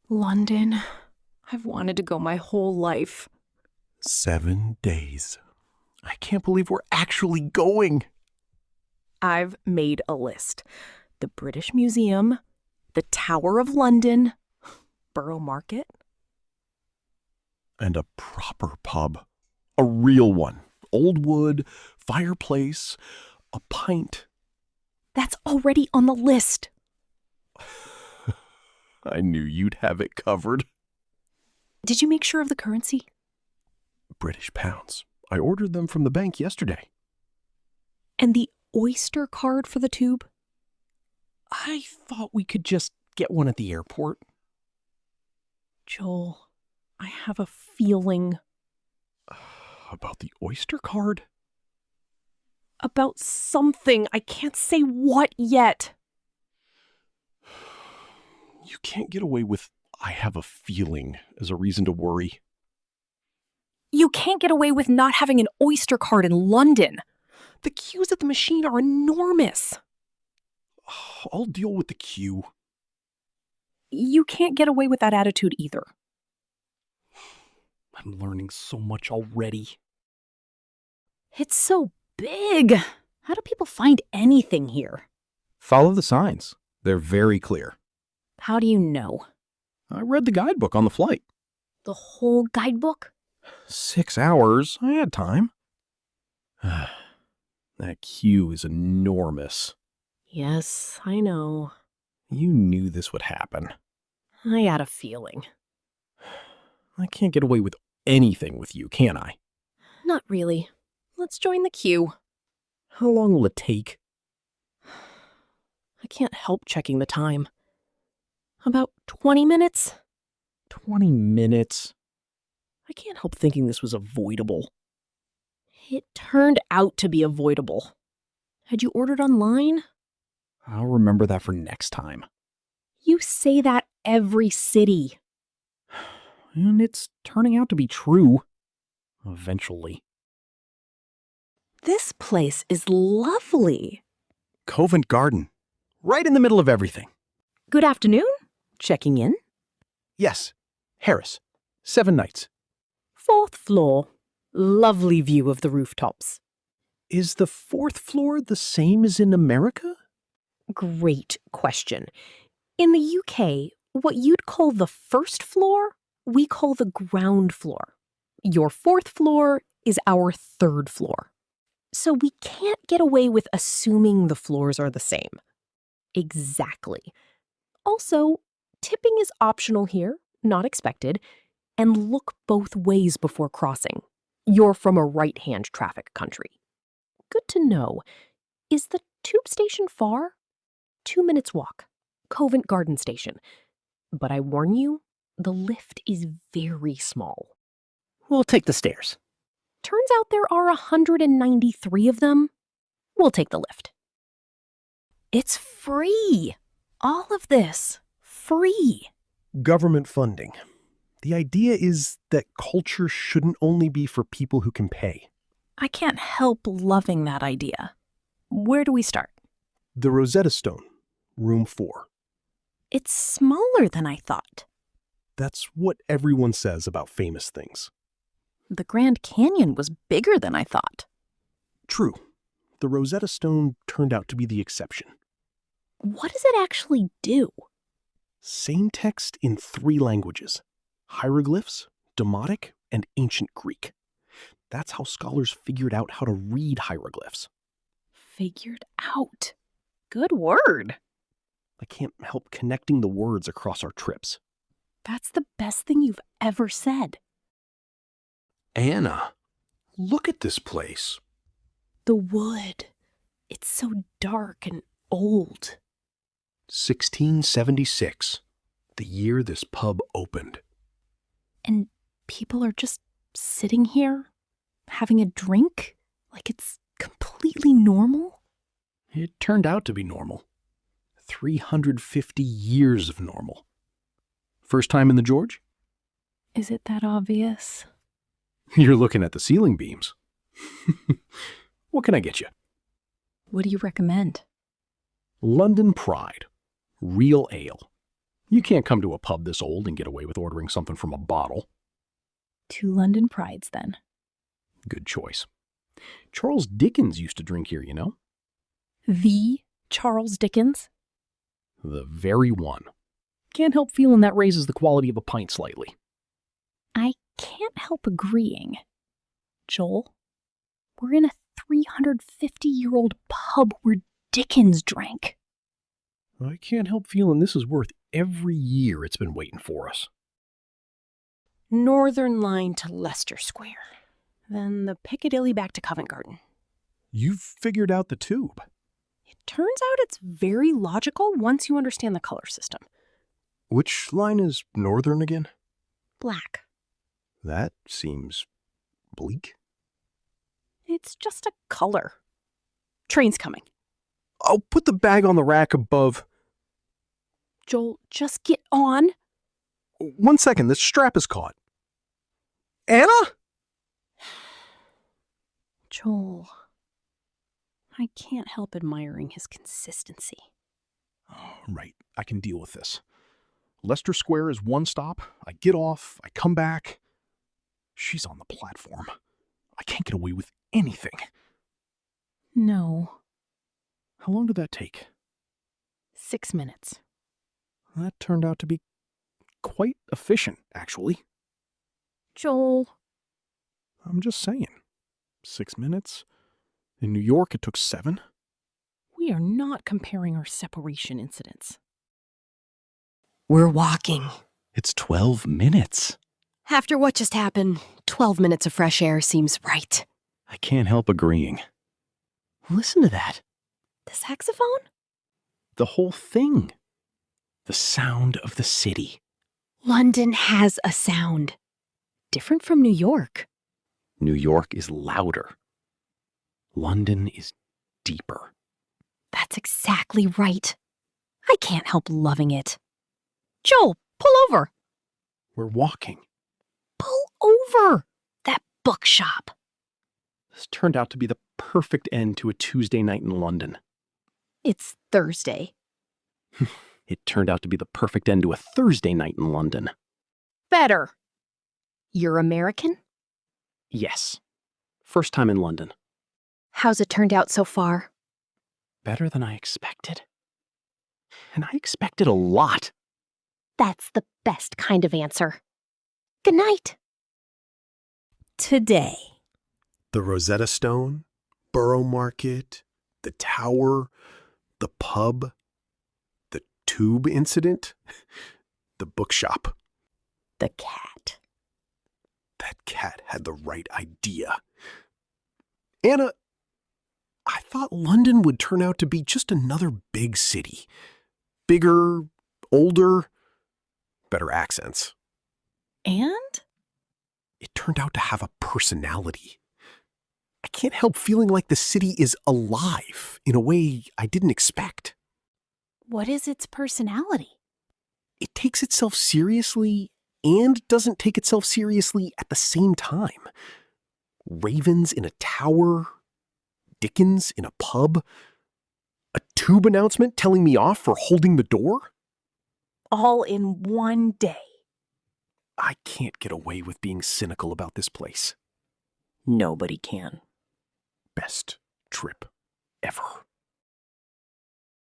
London. I've wanted to go my whole life. 7 days. I can't believe we're actually going. I've made a list. The British Museum, the Tower of London, Borough Market. And a proper pub. A real one. Old wood, fireplace, a pint. That's already on the list. I knew you'd have it covered. Did you make sure of the currency? British pounds. I ordered them from the bank yesterday. And the Oyster card for the tube? I thought we could just get one at the airport. Joel, I have a feeling. About the Oyster card? About something. I can't say what yet. You can't get away with "I have a feeling" as a reason to worry. You can't get away with not having an Oyster card in London. The queues at the machine are enormous. I'll deal with the queue. You can't get away with that attitude either. I'm learning so much already. It's so big. How do people find anything here? Follow the signs. They're very clear. How do you know? I read the guidebook on the flight. The whole guidebook? 6 hours. I had time. That queue is enormous. Yes, I know. You knew this would happen. I had a feeling. I can't get away with anything with you, can I? Not really. Let's join the queue. How long will it take? I can't help checking the time. About 20 minutes? 20 minutes? I can't help thinking this was avoidable. It turned out to be avoidable. Had you ordered online? I'll remember that for next time. You say that every city. And it's turning out to be true. Eventually. This place is lovely. Covent Garden. Right in the middle of everything. Good afternoon. Checking in. Yes. Harris. 7 nights. 4th floor. Lovely view of the rooftops. Is the 4th floor the same as in America? Great question. In the UK, what you'd call the 1st floor, we call the ground floor. Your 4th floor is our 3rd floor. So we can't get away with assuming the floors are the same. Exactly. Also, tipping is optional here, not expected, and look both ways before crossing. You're from a right-hand traffic country. Good to know. Is the tube station far? 2 minutes walk. Covent Garden Station. But I warn you, the lift is very small. We'll take the stairs. Turns out there are 193 of them. We'll take the lift. It's free. All of this. Free. Government funding. The idea is that culture shouldn't only be for people who can pay. I can't help loving that idea. Where do we start? The Rosetta Stone, room 4. It's smaller than I thought. That's what everyone says about famous things. The Grand Canyon was bigger than I thought. True. The Rosetta Stone turned out to be the exception. What does it actually do? Same text in 3 languages: hieroglyphs, Demotic, and Ancient Greek. That's how scholars figured out how to read hieroglyphs. Figured out. Good word. I can't help connecting the words across our trips. That's the best thing you've ever said. Anna, look at this place. The wood. It's so dark and old. 1676, the year this pub opened. And people are just sitting here, having a drink, like it's completely normal? It turned out to be normal. 350 years of normal. First time in the George? Is it that obvious? You're looking at the ceiling beams. What can I get you? What do you recommend? London Pride. Real ale. You can't come to a pub this old and get away with ordering something from a bottle. 2 London Prides, then. Good choice. Charles Dickens used to drink here, you know? The Charles Dickens? The very one. Can't help feeling that raises the quality of a pint slightly. I can't help agreeing. Joel, we're in a 350-year-old pub where Dickens drank. I can't help feeling this is worth every year it's been waiting for us. Northern Line to Leicester Square. Then the Piccadilly back to Covent Garden. You've figured out the tube. It turns out it's very logical once you understand the color system. Which line is northern again? Black. That seems bleak. It's just a color. Train's coming. I'll put the bag on the rack above. Joel, just get on. 1 second, this strap is caught. Anna? Joel, I can't help admiring his consistency. Right, I can deal with this. Leicester Square is one stop. I get off, I come back. She's on the platform. I can't get away with anything. No. How long did that take? 6 minutes. That turned out to be quite efficient, actually. Joel. I'm just saying. 6 minutes. In New York, it took 7. We are not comparing our separation incidents. We're walking. It's 12 minutes. After what just happened, 12 minutes of fresh air seems right. I can't help agreeing. Listen to that. The saxophone? The whole thing. The sound of the city. London has a sound. Different from New York. New York is louder. London is deeper. That's exactly right. I can't help loving it. Joel, pull over. We're walking. Pull over. That bookshop. This turned out to be the perfect end to a Tuesday night in London. It's Thursday. It turned out to be the perfect end to a Thursday night in London. Better. You're American? Yes. First time in London. How's it turned out so far? Better than I expected. And I expected a lot. That's the best kind of answer. Good night. Today. The Rosetta Stone, Borough Market, the Tower, the pub, the tube incident, the bookshop. The cat. That cat had the right idea. Anna, I thought London would turn out to be just another big city. Bigger, older, better accents. And? It turned out to have a personality. I can't help feeling like the city is alive in a way I didn't expect. What is its personality? It takes itself seriously and doesn't take itself seriously at the same time. Ravens in a tower, Dickens in a pub, a tube announcement telling me off for holding the door. All in one day. I can't get away with being cynical about this place. Nobody can. Best trip ever.